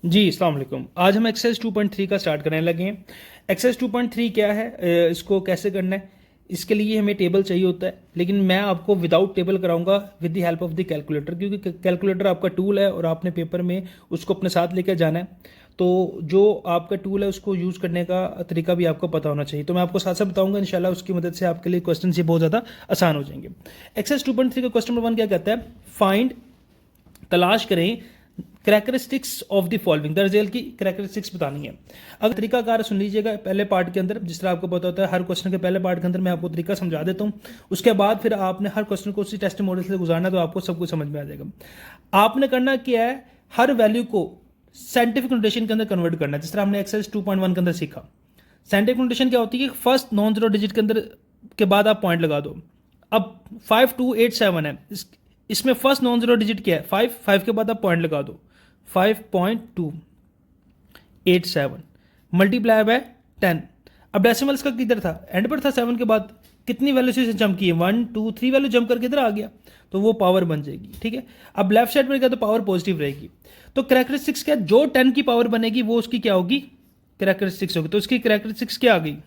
जी अस्सलाम वालेकुम। आज हम एक्सरसाइज 2.3 का स्टार्ट करने लगे हैं। एक्सरसाइज 2.3 क्या है, इसको कैसे करना है, इसके लिए हमें टेबल चाहिए होता है, लेकिन मैं आपको विदाउट टेबल कराऊंगा with the help of the calculator, क्योंकि कैलकुलेटर आपका टूल है और आपने पेपर में उसको अपने साथ लेकर जाना है। तो जो आपका टूल है उसको यूज़ करने का तरीका भी आपको पता होना चाहिए। तो मैं आपको साथ साथ बताऊंगा, इंशाल्लाह उसकी मदद से आपके लिए क्वेश्चन ये बहुत ज़्यादा आसान हो जाएंगे। एक्सरसाइज 2.3 का क्वेश्चन नंबर 1 क्या कहता है, फाइंड, तलाश करें, करैक्टरिस्टिक्स ऑफ द फॉलोइंग, दरअसल की करैक्टरिस्टिक्स बतानी है। अगर तरीकाकार सुन लीजिएगा पहले पार्ट के अंदर, जिस तरह आपको पता होता है हर क्वेश्चन के पहले पार्ट के अंदर मैं आपको तरीका समझा देता हूँ, उसके बाद फिर आपने हर क्वेश्चन को उसी टेस्ट मॉडल से गुजारना, तो आपको सब कुछ समझ में आ जाएगा। आपने करना क्या है, हर वैल्यू को साइंटिफिक नोटेशन के अंदर कन्वर्ट करना है, जिस तरह हमने एक्सरसाइज 2.1 के अंदर सीखा। साइंटिफिक नोटेशन क्या होती है, फर्स्ट नॉन जीरो डिजिट के अंदर के बाद आप पॉइंट लगा दो। अब 5287 है, इसमें फर्स्ट नॉन जीरो डिजिट क्या है, 5 के बाद आप पॉइंट लगा दो, 5.287 मल्टीप्लाई बाय 10। अब डेसिमल्स का किधर था, एंड पर था, 7 के बाद कितनी वैल्यू से जंप की है, 1 2 3 वैल्यू जंप करके इधर आ गया, तो वो पावर बन जाएगी। ठीक है, अब लेफ्ट साइड पर गया तो पावर पॉजिटिव रहेगी। तो करैक्टरिस्टिक्स क्या, जो 10 की पावर बनेगी वो उसकी क्या होगी, करैक्टरिस्टिक्स होगी। तो उसकी करैक्टरिस्टिक्स क्या आ गई,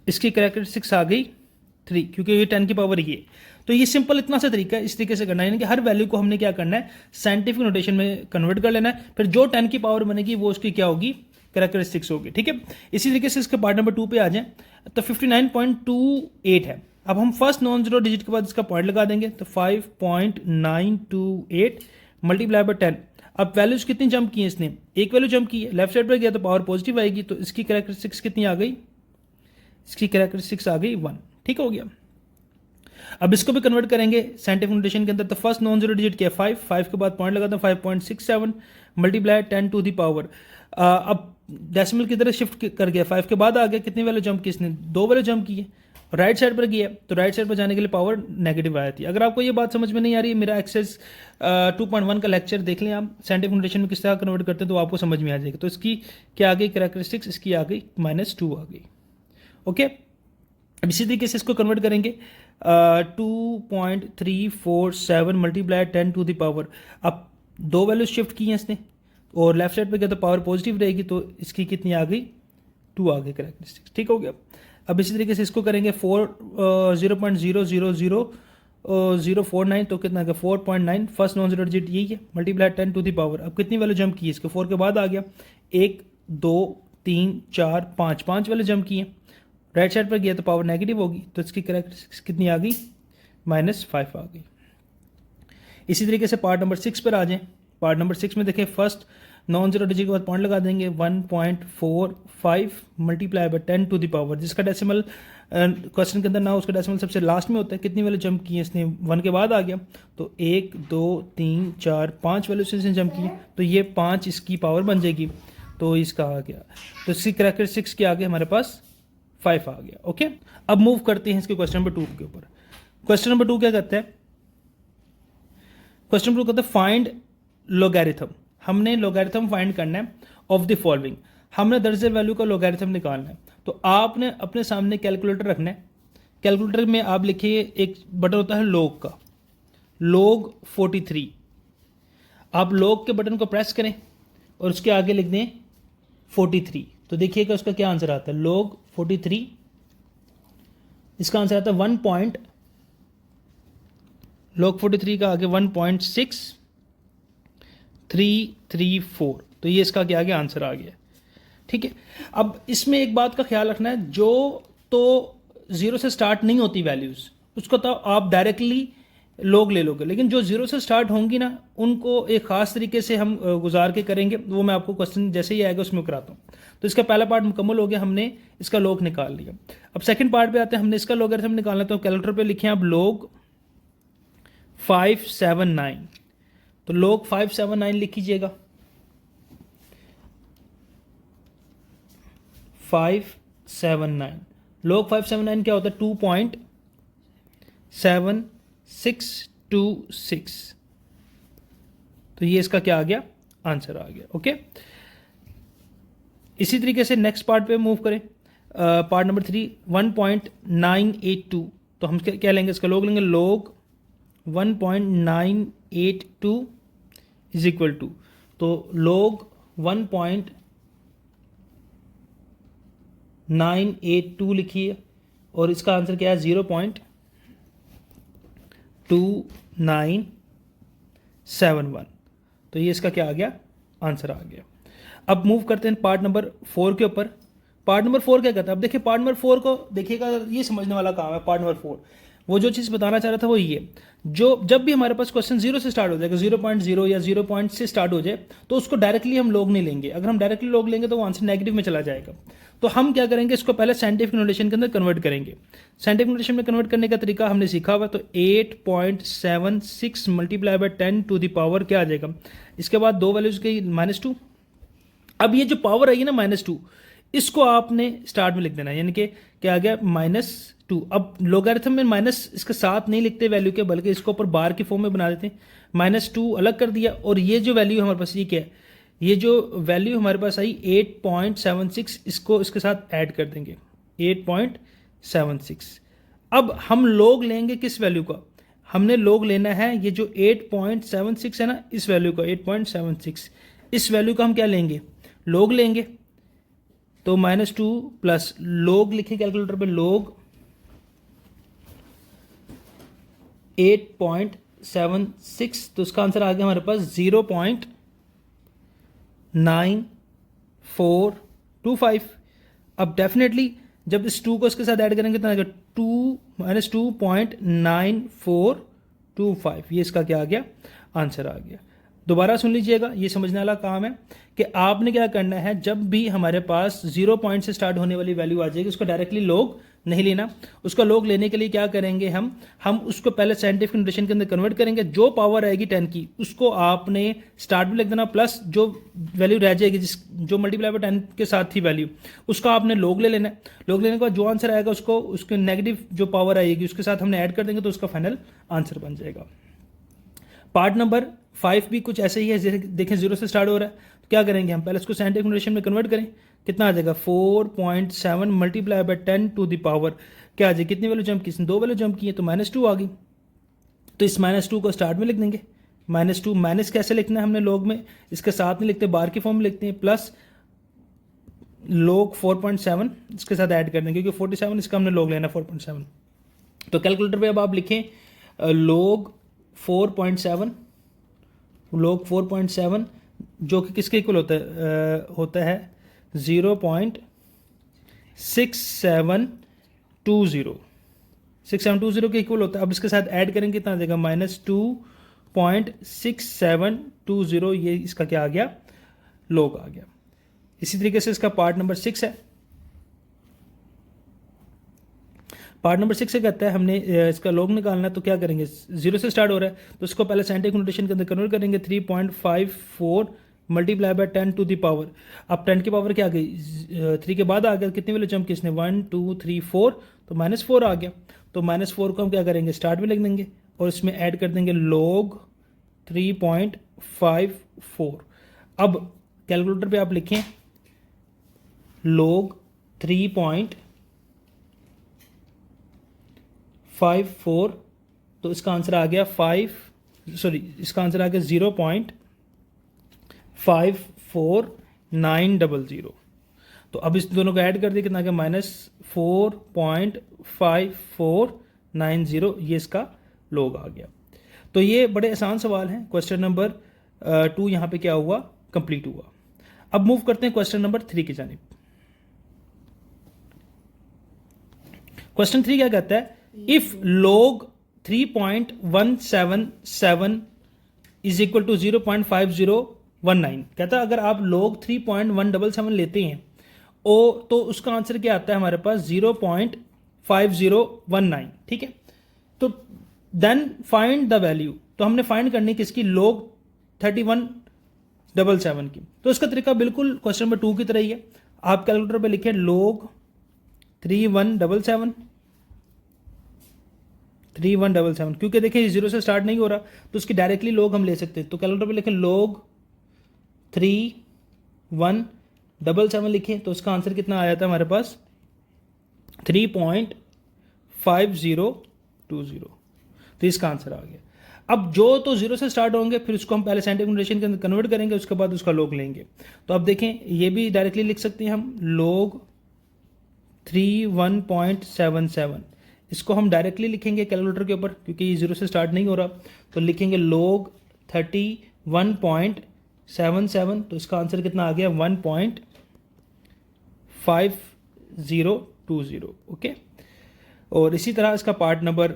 इसकी करैक्टरिस्टिक्स आ गई 3, क्योंकि ये 10 की पावर ये। तो ये सिंपल इतना सा तरीका है, इस तरीके से करना है, यानी कि हर वैल्यू को हमने क्या करना है, साइंटिफिक नोटेशन में कन्वर्ट कर लेना है, फिर जो 10 की पावर बनेगी वो उसकी क्या होगी, करैक्टरिस्टिक्स होगी। ठीक है, इसी तरीके से इसके पार्ट नंबर 2 पे आ जाए, तो 59.28 है। अब हम फर्स्ट नॉन जीरो डिजिट के बाद इसका पॉइंट लगा देंगे, तो 5.928 मल्टीप्लाई बाय 10। अब वैल्यूज कितनी जंप की है, इसने एक वैल्यू जंप की है, लेफ्ट साइड पर गया तो पावर पॉजिटिव आएगी, तो इसकी करैक्टरिस्टिक्स कितनी आ गई, इसकी करैक्टरिस्टिक्स आ गई 1। ठीक हो गया। अब इसको भी कन्वर्ट करेंगे साइंटिफिक नोटेशन के अंदर, तो फर्स्ट नॉन जीरो डिजिट क्या है, 5 के बाद पॉइंट लगाता हूँ, 5.67 मल्टीप्लाई 10 टू द पावर। अब डेसिमल की तरह शिफ्ट कर गया, 5 के बाद आ गया, कितनी वैल्यू जंप की इसने, 2 वैल्यू जंप की है, राइट साइड पर गया, तो राइट साइड पर जाने के लिए पावर नेगेटिव आई थी। अगर आपको ये बात समझ में नहीं आ रही है, मेरा एक्सेस 2.1 का लेक्चर देख लें आप, साइंटिफिक नोटेशन में किस तरह कन्वर्ट करते हैं, तो आपको समझ में आ जाएगा। तो इसकी क्या आ गई करैक्टरिस्टिक्स, इसकी आ गई -2 आ गई। ओके, अब इसी तरीके से इसको कन्वर्ट करेंगे, 2.347 मल्टीप्लाई 10 टू द पावर। अब दो वैल्यू शिफ्ट की हैं इसने, और लेफ्ट साइड पे गया तो पावर पॉजिटिव रहेगी, तो इसकी कितनी आ गई, 2 आ गई करैक्टरिस्टिक्स। ठीक हो गया। अब इसी तरीके से इसको करेंगे 0.000049, तो कितना आ गया 4.9, फर्स्ट नॉन जीरो डिजिट यही है, मल्टीप्लाई 10 टू द पावर। अब कितनी वैल्यू जंप की है, इसके 4 के बाद आ गया, 1 2 3 4 5 वैल्यू जंप की है, राइट साइड पर गया तो पावर नेगेटिव होगी, तो इसकी करैक्टरिस्टिक्स कितनी आ गई, -5 आ गई। इसी तरीके से पार्ट नंबर 6 पर आ जाएं। पार्ट नंबर 6 में देखें, फर्स्ट नॉन जीरो डिजिट के बाद पॉइंट लगा देंगे, 1.45 multiply by 10 to the power, जिसका डेसिमल क्वेश्चन के अंदर ना उसका डेसिमल सबसे लास्ट में होता है। कितनी वैल्यू जंप की है इसने, 1 के बाद आ गया, तो 1 2 3 4 5 वैल्यू से इसने जंप की है, तो ये 5 इसकी पावर बन जाएगी, तो इसका आ गया, तो इसकी करैक्टरिस्टिक्स के आगे हमारे पास 5 आ गया। ओके, अब मूव करते हैं इसके क्वेश्चन नंबर 2 के ऊपर। क्वेश्चन नंबर 2 क्या कहते हैं, क्वेश्चन नंबर 2 कहते हैं फाइंड लोगैरिथम। हमने लोगैरिथम फाइंड करना है ऑफ द फॉलोइंग, हमने दर्जे वैल्यू का लोगैरिथम निकालना है। तो आपने अपने सामने कैलकुलेटर रखना है, कैलकुलेटर में आप लिखिए, एक बटन होता है लोग का, लोग 43। आप लोग के बटन को प्रेस करें और उसके आगे लिख दें 43, तो देखिएगा उसका क्या आंसर आता है, लोग 43, इसका आंसर आता है लोग 43 का आगे 1.6334, तो ये इसका क्या आ गया, आंसर आ गया। ठीक है, अब इसमें एक बात का ख्याल रखना है, जो तो 0 से स्टार्ट नहीं होती वैल्यूज़, उसको तो आप डायरेक्टली लोग ले लोगे, लेकिन जो 0 से स्टार्ट होंगी ना, उनको एक ख़ास तरीके से हम गुजार के करेंगे, वो मैं आपको क्वेश्चन जैसे ही आएगा उसमें कराता हूँ। तो इसका पहला पार्ट मुकम्मल हो गया, हमने इसका लोग निकाल लिया। अब सेकंड पार्ट पे आते हैं, हमने इसका लोगरिथम निकालना, तो कैलकुलेटर पे लिखे आप लोग 579, तो लोग 579 लिख कीजिएगा, 579, लोग 579 क्या होता है, 2.7626, तो ये इसका क्या आ गया, आंसर आ गया। ओके, इसी तरीके से नेक्स्ट पार्ट पे मूव करें, पार्ट नंबर 3, 1.982, तो हम क्या लेंगे, इसका log लेंगे, log 1.982 इज इक्वल टू, तो log 1.982 लिखिए और इसका आंसर क्या है 0.2971। तो ये इसका क्या आ गया, आंसर आ गया। अब मूव करते हैं पार्ट नंबर 4 के ऊपर। पार्ट नंबर 4 क्या कहता है, अब देखिए पार्ट नंबर 4 को देखिएगा, ये समझने वाला काम है। पार्ट नंबर 4 वो जो चीज़ बताना चाह रहा था वो ये, जो जब भी हमारे पास क्वेश्चन 0 से स्टार्ट हो जाएगा, 0.0 या 0 पॉइंट से स्टार्ट हो जाए, तो उसको डायरेक्टली हम लोग नहीं लेंगे। अगर हम डायरेक्टली लोग लेंगे तो वो आंसर नेगेटिव में चला जाएगा। तो हम क्या करेंगे, इसको पहले साइंटिफिक नोटेशन के अंदर कन्वर्ट करेंगे। साइंटिफिक नोटेशन में कन्वर्ट करने का तरीका हमने सीखा हुआ, तो 8.76 multiply by 10 to the power क्या आ जाएगा, इसके बाद दो वैल्यूज की -2। अब ये जो पावर आई है ना -2, इसको आपने स्टार्ट में लिख देना है, यानी कि क्या आ गया -2। अब लोगारिथम में माइनस इसके साथ नहीं लिखते वैल्यू के, बल्कि इसको ऊपर बार की फॉर्म में बना देते हैं। -2 अलग कर दिया, और ये जो वैल्यू हमारे पास ये क्या है, ये जो वैल्यू हमारे पास आई 8.76, इसको इसके साथ ऐड कर देंगे 8.76। अब हम लोग लेंगे किस वैल्यू का, हमने लोग लेना है ये जो 8.76 है ना, इस वैल्यू का 8.76, इस वैल्यू का हम क्या लेंगे, लोग लेंगे। तो -2 प्लस लोग लिखे कैलकुलेटर पे, लोग 8.76, तो इसका आंसर आ गया हमारे पास 0.9425। अब डेफिनेटली जब इस 2 को इसके साथ ऐड करेंगे तो आ गया 2-2.9425, ये इसका क्या आ गया, आंसर आ गया। दोबारा सुन लीजिएगा, ये समझने वाला काम है कि आपने क्या करना है, जब भी हमारे पास 0 पॉइंट से स्टार्ट होने वाली वैल्यू आ जाएगी, उसको डायरेक्टली लोग नहीं लेना। उसका लोग लेने के लिए क्या करेंगे, हम उसको पहले साइंटिफिक नोटेशन के अंदर कन्वर्ट करेंगे। जो पावर आएगी 10 की, उसको आपने स्टार्ट में लिख देना, प्लस जो वैल्यू रह जाएगी जो मल्टीप्लाई बाय 10 के साथ थी वैल्यू, उसका आपने लोग ले लेना है। लोग लेने के बाद जो आंसर आएगा उसको, उसके नेगेटिव जो पावर आएगी उसके साथ हमने ऐड कर देंगे, तो उसका फाइनल आंसर बन जाएगा। पार्ट नंबर 5 भी कुछ ऐसे ही है, जैसे देखें 0 से स्टार्ट हो रहा है, तो क्या करेंगे, हम पहले इसको साइंटिफिक नोटेशन में कन्वर्ट करें। कितना आ जाएगा 4.7 multiply by 10 to the power क्या आ जाएगी, कितनी वैल्यू जंप की, इसने 2 वैल्यू जंप की है, तो -2 आ गई। तो इस -2 को स्टार्ट में लिख देंगे। -2 माइनस कैसे लिखना है हमने लोग में, इसके साथ नहीं लिखते, बार की फॉर्म में लिखते हैं, प्लस लोग 4.7 इसके साथ ऐड कर देंगे, क्योंकि 47 इसका हमने लोग लेना 4.7। तो कैलकुलेटर पे अब आप लिखें लोग 4.7, लोग 4.7 जो कि किसके इक्वल होता है 0.6720 के इक्वल होता है। अब इसके साथ ऐड करेंगे कितना आ जाएगा, -2.6720, ये इसका क्या आ गया, लोग आ गया। इसी तरीके से इसका पार्ट नंबर 6 है। पार्ट नंबर 6 से कहता है हमने इसका लोग निकालना है, तो क्या करेंगे, 0 से स्टार्ट हो रहा है, तो इसको पहले साइंटिफिक नोटेशन के अंदर कन्वर्ट करेंगे। 3.54 multiply by 10 to the power, अब 10 की पावर क्या आ गई, 3 के बाद आ गया, कितनी वैल्यू जंप की इसने, 1 2 3 4, तो -4 आ गया। तो -4 को हम क्या करेंगे, स्टार्ट में लिख देंगे और इसमें ऐड कर देंगे लोग 3.54। अब कैलकुलेटर पे आप लिखें लोग 3.54, तो इसका आंसर आ गया इसका आंसर आ गया 0.54900। तो अब इस दोनों को ऐड कर दिया, कितना आ गया, -4.5490, ये इसका लोग आ गया। तो ये बड़े आसान सवाल हैं। क्वेश्चन नंबर 2 यहाँ पे क्या हुआ, कंप्लीट हुआ। अब मूव करते हैं क्वेश्चन नंबर 3 की जानिब। क्वेश्चन 3 क्या कहता है, if log 3.177 is equal to 0.5019, कहता है अगर आप log 3.177 लेते हैं तो उसका आंसर क्या आता है हमारे पास 0.5019, ठीक है। तो देन फाइंड द वैल्यू, तो हमने फाइंड करनी किसकी, log 3177 की। तो इसका तरीका बिल्कुल क्वेश्चन नंबर 2 की तरह ही है। आप कैलकुलेटर पे लिखें log 3177, क्योंकि देखिए 0 से स्टार्ट नहीं हो रहा, तो उसकी डायरेक्टली लोग हम ले सकते हैं। तो कैलकुलेटर पे लिखें log 3177 लिखें, तो उसका आंसर कितना आया था हमारे पास 3.5019। 20। तो इसका आंसर आ गया। अब जो तो 0 से स्टार्ट होंगे, फिर उसको हम पहले साइंटिफिक नोटेशन के अंदर कन्वर्ट करेंगे, उसके बाद उसका log लेंगे। तो अब देखें, ये भी डायरेक्टली लिख सकते हैं हम, log 31.77, इसको हम डायरेक्टली लिखेंगे कैलकुलेटर के ऊपर, क्योंकि ये 0 से स्टार्ट नहीं हो रहा। तो लिखेंगे log 31.77, तो इसका आंसर कितना आ गया, 1.5020। ओके। और इसी तरह इसका पार्ट नंबर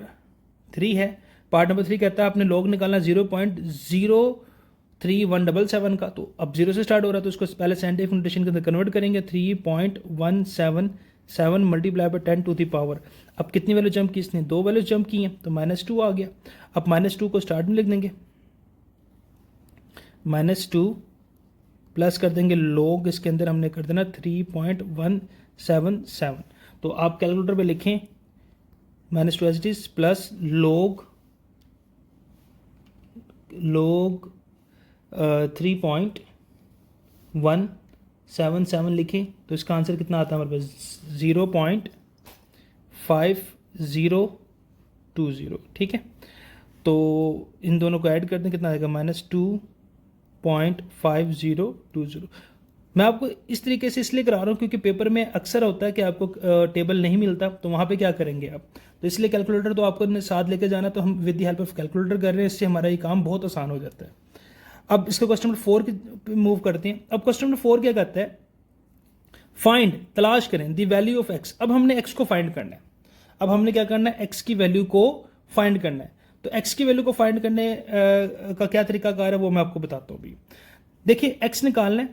3 है। पार्ट नंबर 3 कहता है आपने log निकालना 0.03177 का। तो अब 0 से स्टार्ट हो रहा है, तो उसको पहले साइंटिफिक नोटेशन के अंदर कन्वर्ट करेंगे। 3.177 multiply by 10 to the power. अब कितनी वैल्यू जंप की इसने, 2 वैल्यू जंप की हैं, तो -2 आ गया। अब -2 को स्टार्ट में लिख देंगे, -2 प्लस कर देंगे log, इसके अंदर हमने कर देना 3.177। तो आप कैलकुलेटर पे लिखें -2 as it is plus log 3.177 लिखें, तो इसका आंसर कितना आता है हमारे पास, 0.5020। ठीक है। तो इन दोनों को ऐड कर दें, कितना आएगा, -2.5020। मैं आपको इस तरीके से इसलिए करा रहा हूँ क्योंकि पेपर में अक्सर होता है कि आपको टेबल नहीं मिलता, तो वहाँ पे क्या करेंगे आप, तो इसलिए कैलकुलेटर तो आपको साथ लेके जाना, तो हम with the help of calculator कर रहे हैं, इससे हमारा ये काम बहुत आसान हो जाता है। अब इसको क्वेश्चन नंबर 4 पे मूव करते हैं। अब क्वेश्चन नंबर 4 क्या कहता है, फाइंड, तलाश करें द वैल्यू ऑफ एक्स। अब हमने एक्स को फाइंड करना है। अब हमने क्या करना है, एक्स की वैल्यू को फाइंड करना है। तो एक्स की वैल्यू को फाइंड करने का क्या तरीकाकार है वो मैं आपको बताता हूँ अभी। देखिए, एक्स निकालना है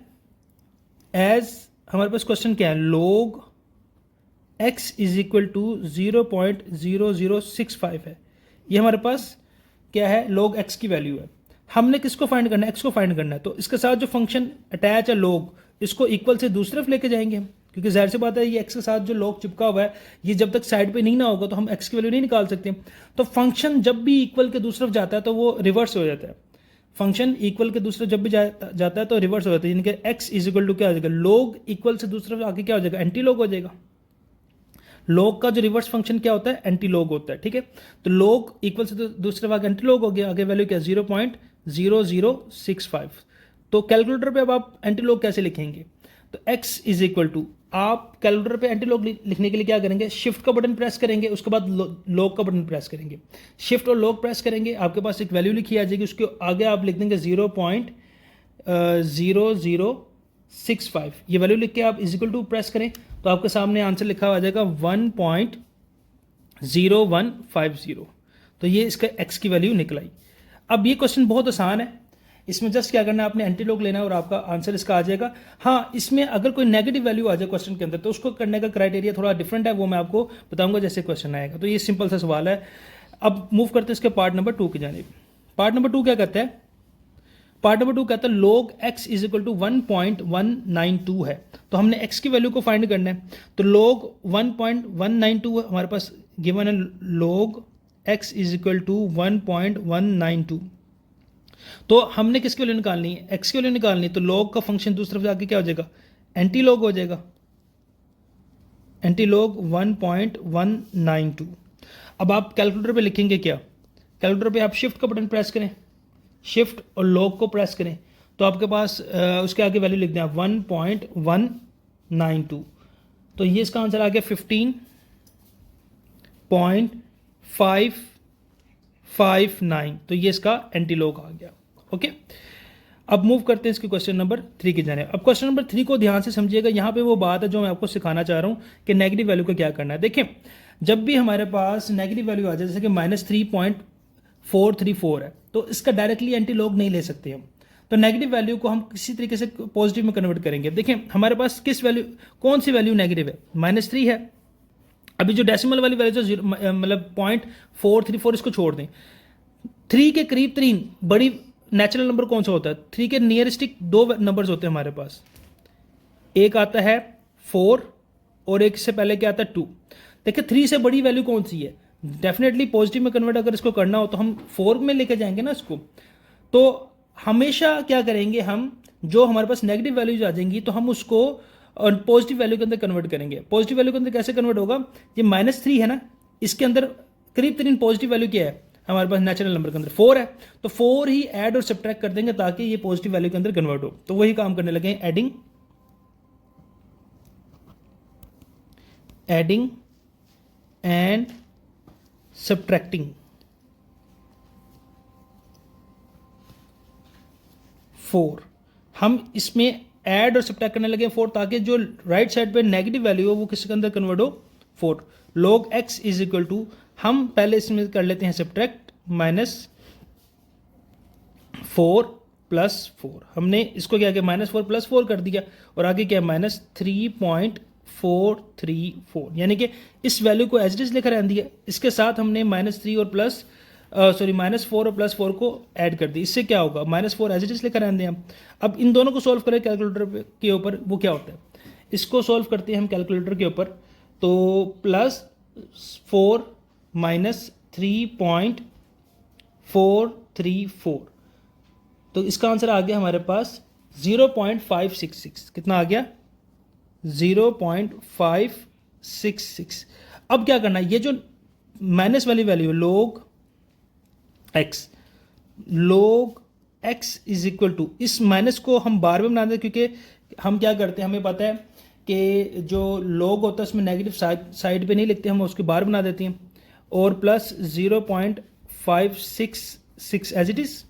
एज, हमारे पास क्वेश्चन क्या है, log x is equal to 0.0065 है। ये हमारे पास क्या है, log x की वैल्यू है। हमने किसको फाइंड करना है, x को फाइंड करना है। तो इसके साथ जो फंक्शन अटैच है log, इसको इक्वल से दूसरी तरफ लेके जाएंगे हम, क्योंकि जाहिर सी बात है ये x के साथ जो log चिपका हुआ है, ये जब तक साइड पे नहीं ना होगा तो हम x की वैल्यू नहीं निकाल सकते। तो फंक्शन जब भी इक्वल के दूसरी तरफ जाता है तो वो रिवर्स हो जाता है। फंक्शन इक्वल के दूसरे जब भी जाता है तो रिवर्स हो जाता है, यानी कि x इज इक्वल टू क्या हो जाएगा, log इक्वल से दूसरे आगे क्या हो जाएगा, एंटी लॉग हो जाएगा। log का जो रिवर्स फंक्शन क्या होता है, एंटी लॉग होता है। ठीक है। तो log इक्वल से दूसरे आगे एंटी लॉग हो गया, आगे वैल्यू क्या, 0.0065। तो कैलकुलेटर पे अब आप एंटी लॉग कैसे लिखेंगे, तो x इज इक्वल टू, आप कैलकुलेटर पे एंटी लॉग लिखने के लिए क्या करेंगे, शिफ्ट का बटन प्रेस करेंगे, उसके बाद लॉग का बटन प्रेस करेंगे। शिफ्ट और लॉग प्रेस करेंगे, आपके पास एक वैल्यू लिखी आ जाएगी, उसके आगे आप लिख देंगे 0.0065। ये वैल्यू लिख के आप इज इक्वल टू प्रेस करें, तो आपके सामने आंसर लिखा आ जाएगा 1.0150। तो ये इसका x की वैल्यू निकल आई। अब ये क्वेश्चन बहुत आसान है, इसमें जस्ट क्या करना है, आपने एंटी लॉग लेना है और आपका आंसर इसका आ जाएगा। हाँ, इसमें अगर कोई नेगेटिव वैल्यू आ जाए क्वेश्चन के अंदर तो उसको करने का क्राइटेरिया थोड़ा डिफरेंट है, वो मैं आपको बताऊंगा जैसे क्वेश्चन आएगा। तो ये सिंपल सा सवाल है। अब मूव करते हैं इसके पार्ट नंबर 2 की जानिब। पार्ट नंबर 2 क्या कहता है, पार्ट नंबर 2 कहता है log x is equal to 1.192 है। तो हमने x की वैल्यू को फाइंड करना है। तो log 1.192 हमारे पास गिवन है, log x is equal to 1.192। तो हमने किसकी वैल्यू निकालनी है, x की वैल्यू निकालनी है। तो log का फंक्शन दूसरी तरफ जाके क्या हो जाएगा, एंटी लॉग हो जाएगा, एंटी लॉग 1.192। अब आप कैलकुलेटर पे लिखेंगे क्या, कैलकुलेटर पे आप शिफ्ट का बटन प्रेस करें, शिफ्ट और log को प्रेस करें, तो आपके पास उसके आगे वैल्यू लिख दें आप 1.192। तो ये इसका आंसर आ गया 15.559। तो ये इसका एंटी लॉग आ गया। ओके। अब मूव करते हैं इसके क्वेश्चन नंबर 3 की जाने। अब क्वेश्चन नंबर 3 को ध्यान से समझिएगा, यहाँ पे वो बात है जो मैं आपको सिखाना चाह रहा हूँ कि नेगेटिव वैल्यू का क्या करना है। देखिए, जब भी हमारे पास नेगेटिव वैल्यू आ जाए, जैसे कि -3.434 है, तो इसका डायरेक्टली एंटी लॉग नहीं ले सकते हम। तो नेगेटिव वैल्यू को हम किसी तरीके से पॉजिटिव में कन्वर्ट करेंगे। देखिए, हमारे पास किस वैल्यू, कौन सी वैल्यू नेगेटिव है, -3 है। अभी जो डेसिमल वाली वैल्यू जो मतलब 0.434, इसको छोड़ दें। 3 के करीब 3 बड़ी नेचुरल नंबर कौन सा होता है, 3 के नियरेस्टिक 2 नंबर्स होते हैं हमारे पास, एक आता है 4 और एक से पहले क्या आता है 2। देखिए, 3 से बड़ी वैल्यू कौन सी है, डेफिनेटली पॉजिटिव में कन्वर्ट अगर इसको करना हो तो हम 4 में लेके जाएंगे ना इसको। तो हमेशा क्या करेंगे हम, जो हमारे पास नेगेटिव वैल्यूज आ जाएंगी तो हम उसको पॉजिटिव वैल्यू के अंदर कन्वर्ट करेंगे। पॉजिटिव वैल्यू के अंदर कैसे कन्वर्ट होगा, ये -3 है ना, इसके अंदर करीब तरीन पॉजिटिव वैल्यू क्या है हमारे पास नेचुरल नंबर के अंदर 4 है, तो 4 ही ऐड और सब्ट्रैक्ट कर देंगे ताकि ये पॉजिटिव वैल्यू के अंदर कन्वर्ट हो। तो वही काम करने लगे, एडिंग एंड सब्ट्रैक्टिंग 4। हम इसमें ऐड और सब्ट्रैक्ट करने लगे 4 ताकि जो राइट साइड पे नेगेटिव वैल्यू हो वो किसके अंदर कन्वर्ट हो, 4। log x is equal to, हम पहले इसमें कर लेते हैं सब्ट्रैक्ट, -4 + 4। हमने इसको क्या किया, -4 + 4 कर दिया और आगे क्या, -3.434, यानी कि इस वैल्यू को एज इट इज लेकर आंदी है। इसके साथ हमने -3 और -4 और +4 को ऐड कर दी। इससे क्या होगा, -4 एज इट इज लेकर आंदे हम। अब इन दोनों को सॉल्व करें कैलकुलेटर के ऊपर, वो क्या होता है, इसको सॉल्व करते हैं हम कैलकुलेटर के ऊपर, तो +4 -3.434, तो इसका आंसर आ गया हमारे पास 0.566। कितना आ गया, 0.566। अब क्या करना है, ये जो माइनस वाली value log x is equal to, इस माइनस को हम बार में बना दें, क्योंकि हम क्या करते हैं, हमें पता है कि जो log होता है उसमें नेगेटिव साइड पे नहीं लिखते, हम उसकी बार बना देते हैं, और प्लस 0.566 एज इट इज।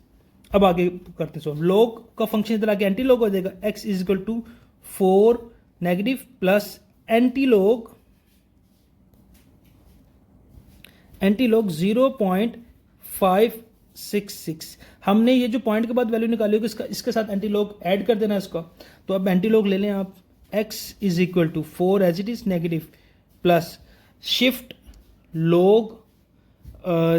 अब आगे करते हैं, log का फंक्शन इधर आके एंटी लॉग हो जाएगा, x is equal to 4 negative plus anti log 0.566। हमने ये जो पॉइंट के बाद वैल्यू निकाली होगी इसके साथ एंटी लॉग ऐड कर देना इसका। तो अब एंटी लॉग ले लें आप, x is equal to 4 as it is negative plus shift log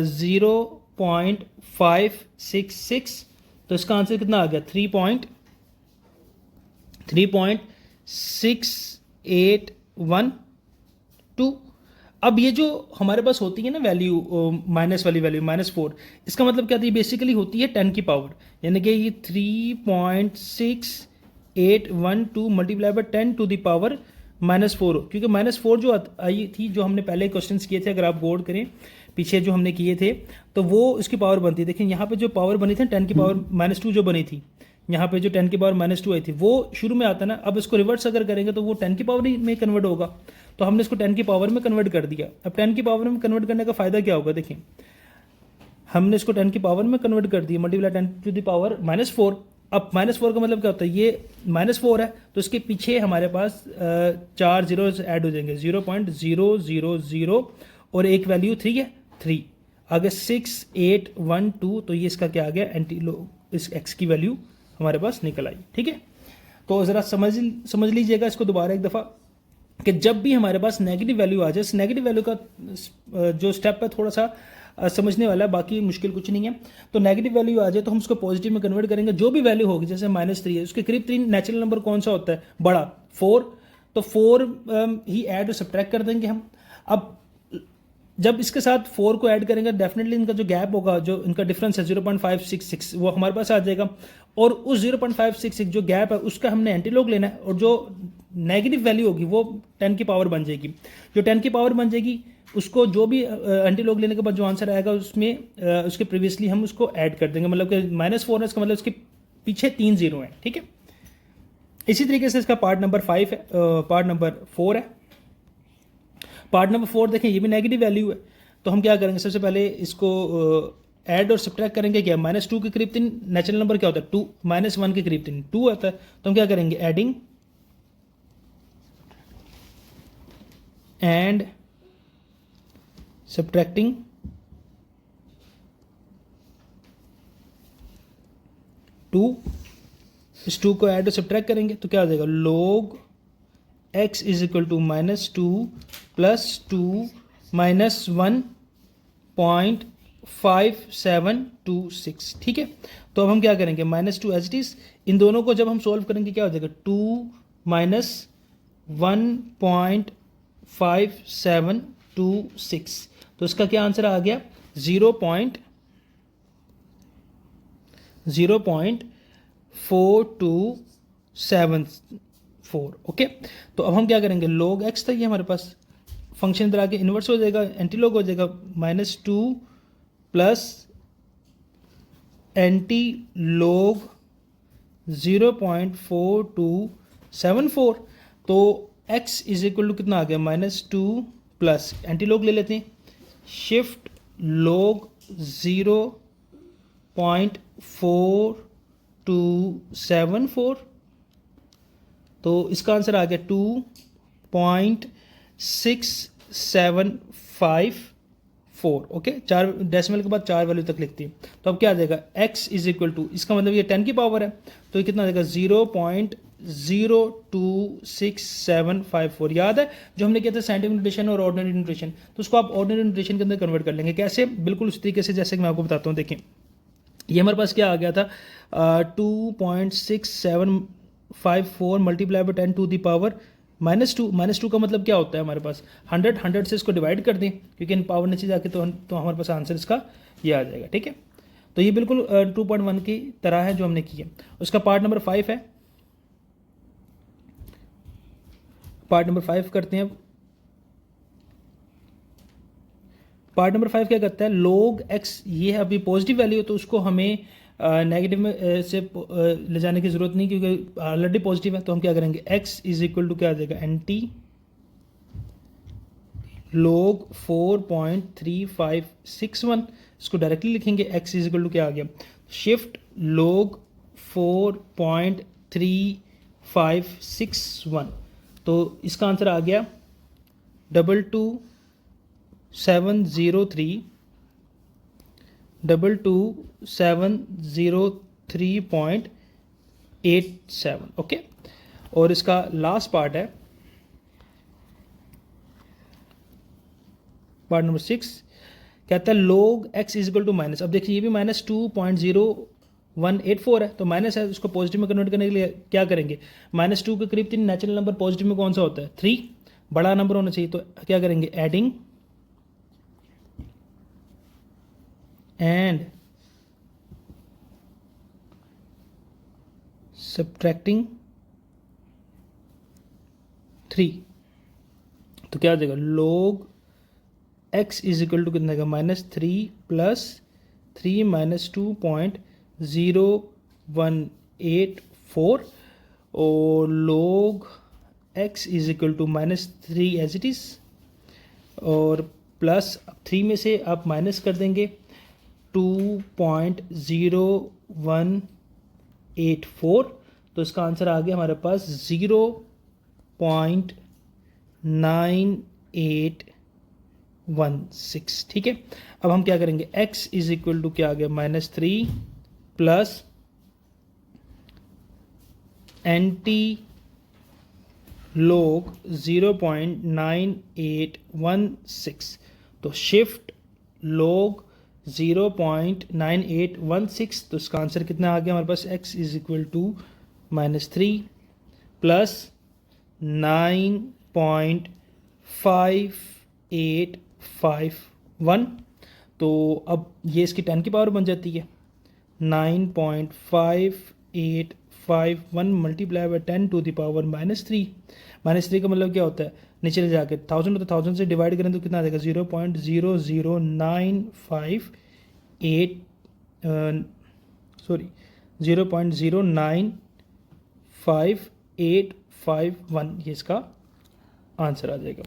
0.566, तो इसका आंसर कितना आ गया, 3.6812। अब ये जो हमारे पास होती है ना वैल्यू, माइनस वाली वैल्यू -4, इसका मतलब क्या होती है, बेसिकली होती है 10 की पावर, यानी कि ये 3.6812 multiply by 10 to the power -4 हो, क्योंकि -4 जो आई थी, जो हमने पहले क्वेश्चन किए थे, अगर आप गौर करें पीछे जो हमने किए थे, तो वो इसकी पावर बनती है। देखिए यहाँ पे जो पावर बनी थी 10 की पावर -2 जो बनी थी, यहाँ पे जो 10 की पावर -2 आई थी, वो शुरू में आता ना, अब इसको रिवर्स अगर करेंगे तो वो 10 की पावर में कन्वर्ट होगा, तो हमने इसको 10 की पावर में कन्वर्ट कर दिया। अब 10 की पावर में कन्वर्ट करने का फ़ायदा क्या होगा, देखिए हमने इसको 10 की पावर में कन्वर्ट कर दिया, मल्टीप्लाई 10 टू द पावर -4। अब -4 का मतलब क्या होता है, ये -4 है, तो इसके पीछे हमारे पास 4 जीरोस ऐड हो जाएंगे, 0.000 और एक वैल्यू 3 है, 3 आगे 6812, तो ये इसका क्या आ गया, एंटी लॉग इस x की वैल्यू हमारे पास निकल आई। ठीक है, तो ज़रा समझ लीजिएगा इसको दोबारा एक दफ़ा, कि जब भी हमारे पास नेगेटिव वैल्यू आ जाए, इस नेगेटिव वैल्यू का जो स्टेप है थोड़ा सा समझने वाला है, बाकी मुश्किल कुछ नहीं है। तो नेगेटिव वैल्यू आ जाए तो हम उसको पॉजिटिव में कन्वर्ट करेंगे, जो भी वैल्यू होगी, जैसे -3 है, उसके करीब 3 नेचुरल नंबर कौन सा होता है, बड़ा 4, तो 4 ही ऐड और सब्ट्रैक्ट कर देंगे हम। अब जब इसके साथ 4 को ऐड करेंगे, डेफिनेटली इनका जो गैप होगा, जो इनका डिफरेंस है 0.566, वो हमारे पास आ जाएगा, और उस 0.566 जो गैप है उसका हमने एंटीलॉग लेना है, और जो नेगेटिव वैल्यू होगी वो 10 की पावर बन जाएगी। जो 10 की पावर बन जाएगी उसको जो भी एंटीलॉग लेने के बाद जो आंसर आएगा उसमें उसके प्रीवियसली हम उसको ऐड कर देंगे, मतलब कि -4 है, इसका मतलब उसके पीछे 3 0 हैं। ठीक है, इसी तरीके से इसका पार्ट नंबर 5 है, पार्ट नंबर 4 है। पार्ट नंबर 4 देखें, ये भी नेगेटिव वैल्यू है, तो हम क्या करेंगे, सबसे पहले इसको ऐड और सब्ट्रैक्ट करेंगे। क्या, -2 के करीब 3 नेचुरल नंबर क्या होता है, 2, -1 के करीब 3 2 आता है, तो हम क्या करेंगे, एडिंग एंड सब्ट्रैक्टिंग 2, इस 2 को ऐड और सब्ट्रैक्ट करेंगे तो क्या हो जाएगा, log x is equal to -2 + 2 -1.5726। ठीक है, तो अब हम क्या करेंगे, -2 एज इट इज, इन दोनों को जब हम सॉल्व करेंगे क्या हो जाएगा, 2 -1.5726, तो इसका क्या आंसर आ गया, 0.4274। ओके, तो अब हम क्या करेंगे, log x था ये हमारे पास, फंक्शन इधर आके इन्वर्स हो जाएगा, एंटी लॉग हो जाएगा, -2 प्लस एंटी लॉग 0.4274। तो x इज इक्वल टू कितना आ गया, -2 प्लस एंटी लॉग ले लेते हैं, शिफ्ट लॉग 0.4274। तो इसका आंसर आ गया 2.6754। ओके, 4 डेसिमल के बाद 4 वैल्यू तक लिखती है। तो अब क्या आ जाएगा, x इज इक्वल टू, इसका मतलब ये 10 की पावर है, तो ये कितना आ जाएगा 0.02674। याद है जो हमने किया था साइंटिफिक नोटेशन और ऑर्डिनरी नोटेशन, तो उसको आप ऑर्डिनरी नोटेशन के अंदर कन्वर्ट कर लेंगे। कैसे, बिल्कुल उस तरीके से जैसे कि मैं आपको बताता हूँ। देखें ये हमारे पास क्या आ गया था, 2.6754 multiply by 10 to the power -2। -2 का मतलब क्या होता है हमारे पास, 100 से इसको डिवाइड कर दें, क्योंकि इन पावर नीचे जाके तो हमारे पास आंसर इसका ये आ जाएगा। ठीक है, तो ये बिल्कुल 2.1 की तरह है जो हमने किया। उसका पार्ट नंबर 5 है, पार्ट नंबर 5 करते हैं। पार्ट नंबर 5 क्या करता है, log x, ये है अभी पॉजिटिव वैल्यू है, तो उसको हमें नेगेटिव में से ले जाने की ज़रूरत नहीं, क्योंकि ऑलरेडी पॉजिटिव है। तो हम क्या करेंगे, x इज इक्वल टू क्या आ जाएगा, एंटी log 4.3561। इसको डायरेक्टली लिखेंगे, x इज इक्वल टू क्या आ गया, शिफ्ट log 4.3561। तो इसका आंसर आ गया 22703.87। ओके, और इसका लास्ट पार्ट है, पार्ट नंबर 6 कहता है log x is equal to minus. अब देखिए ये भी -2.0184 है, तो माइनस है, उसको पॉजिटिव में कन्वर्ट करने के लिए क्या करेंगे, -2 के करीब 3 नेचुरल नंबर पॉजिटिव में कौन सा होता है, 3, बड़ा नंबर होना चाहिए। तो क्या करेंगे, एडिंग एंड सब्ट्रैक्टिंग 3। तो क्या आ जाएगा, log x is equal to कितना का, -3 प्लस 3 -2.0184, और log x is equal to -3 as it is, और प्लस 3 में से आप माइनस कर देंगे 2.0184। तो इसका आंसर आ गया हमारे पास 0.9816। ठीक है, अब हम क्या करेंगे, x इज इक्वल टू क्या आ गया, -3 प्लस एंटी log 0.9816। तो शिफ्ट log 0.9816। तो इसका आंसर कितना आ गया हमारे पास, x is equal to -3 plus 9.5851। तो अब ये इसकी 10 की पावर बन जाती है, 9.5851 multiply by 10 to the power -3। -3 का मतलब क्या होता है, नीचे ले जाके 1000 तो 1000 से डिवाइड करें तो कितना आ जाएगा, 0.0951 ये इसका आंसर आ जाएगा।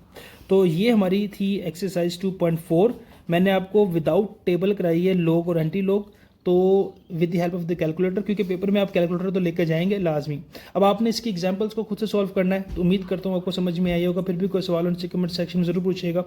तो ये हमारी थी एक्सरसाइज 2.4। मैंने आपको विदाउट टेबल कराई है लॉग और एंटी लॉग, तो with the help of the calculator, क्योंकि पेपर में आप कैलकुलेटर तो लेकर जाएंगे लाजमी। अब आपने इसकी एग्जांपल्स को खुद से सॉल्व करना है। तो उम्मीद करता हूँ आपको समझ में आई होगा। फिर भी कोई सवाल उनसे कमेंट सेक्शन में ज़रूर पूछिएगा।